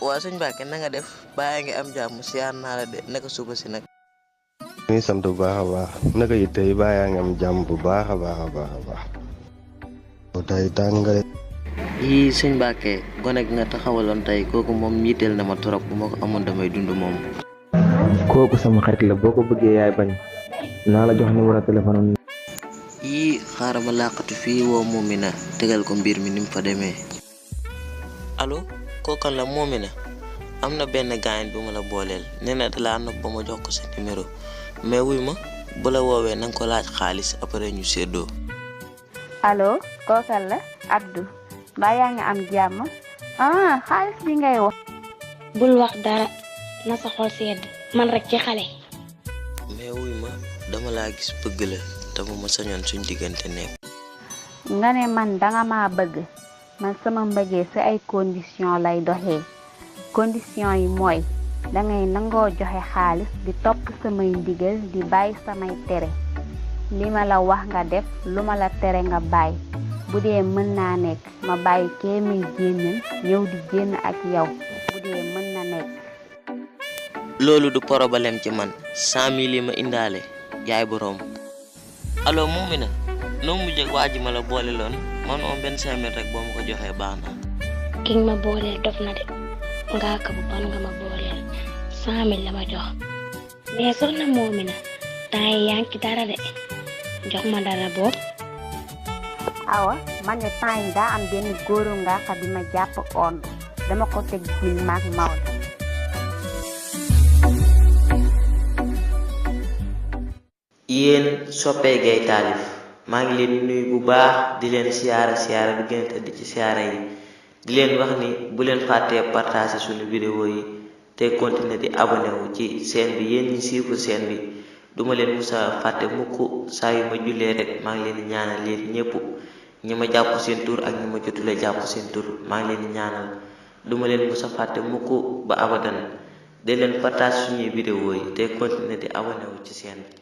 waa sëñ Mbacke na nga def bàyyi nga am jàmm siyaar naa la de naka suba si nag. ñu ngi sant bu baax a baax naka yi tey bàyyi nga am jàmm bu baax a baax a baax a baax. tey tàng nga de. yii sëñ Mbacke gone gi nga taxawaloon tey kooku moom yitteel na ma trop bu ma ko amoon damay dund moom. kooku sama xarit la boo ko bëggee yaay bañ naa la jox numéro téléphone am. yii xaaral ma làqatu fii woo Moomina tegal ko mbir mi ni mu fa demee. allo kookan la Moomina am na benn gaañ bu ma la booleel nee na dalaa nopp ba ma jox ko sa numéro mais wuy ma bu la woowee na nga ko laaj xaalis après ñu séddoo. allo kookan la Abdou mbaa yaa ngi am jàmm xaalis bi ngay wax. bul wax dara na sa xol sedd man rek ci xale. mais wuy ma dama laa gis bëgg la te bu ma sañoon suñ diggante nekk. nga ne man danga ma bëgg man sama mbëggee ci ay condition lay doxee condition yi mooy dangay nangoo joxe xaalis di topp samay ndigal di bàyyi samay tere li ma la wax nga def lu ma la tere nga bàyyi bu dee mën naa nekk ma bàyyi kee may génnal ñëw di génn ak yow bu dee mën na nekk. loolu du problème ci man 100 000 yi ma indaale yaay boroom. allo Moomina noo mujj ak waa ji ma la boole loon man moom benn 5 000 rek boo ma ko joxee baax na. ki nga ma booleel dof na de ngaa ko bu bon nga ma booleel 100 000 la ma jox mais soxna Moomina temps yi yaa ngi ci dara de jox ma dara boobu. awa man ne temps yi daa am benn góoru ngaaka bi ma jàpp ond dama ko teg jil maag Maodo. yéen soppee Gaye Taalif maa ngi leen nuyu bu baax di leen siyaara bi gën a tëdd ci siyaara yi di leen wax ni bu leen fàttee partager suñu vidéo yi te continuer di abonné wu ci chaîne bi yéen ñi suivre chaîne bi duma leen musa fàtte mukk saa yu ma jullee rek maa ngi leen di ñaanal leen ñëpp ñi ma jàpp seen tur ak ñi ma jotule jàpp seen tur maa ngi leen di ñaanal duma leen musa fàtte mukk ba abadan de leen partage suñuy vidéo yi te continuer di abonné wu ci chaîne bi.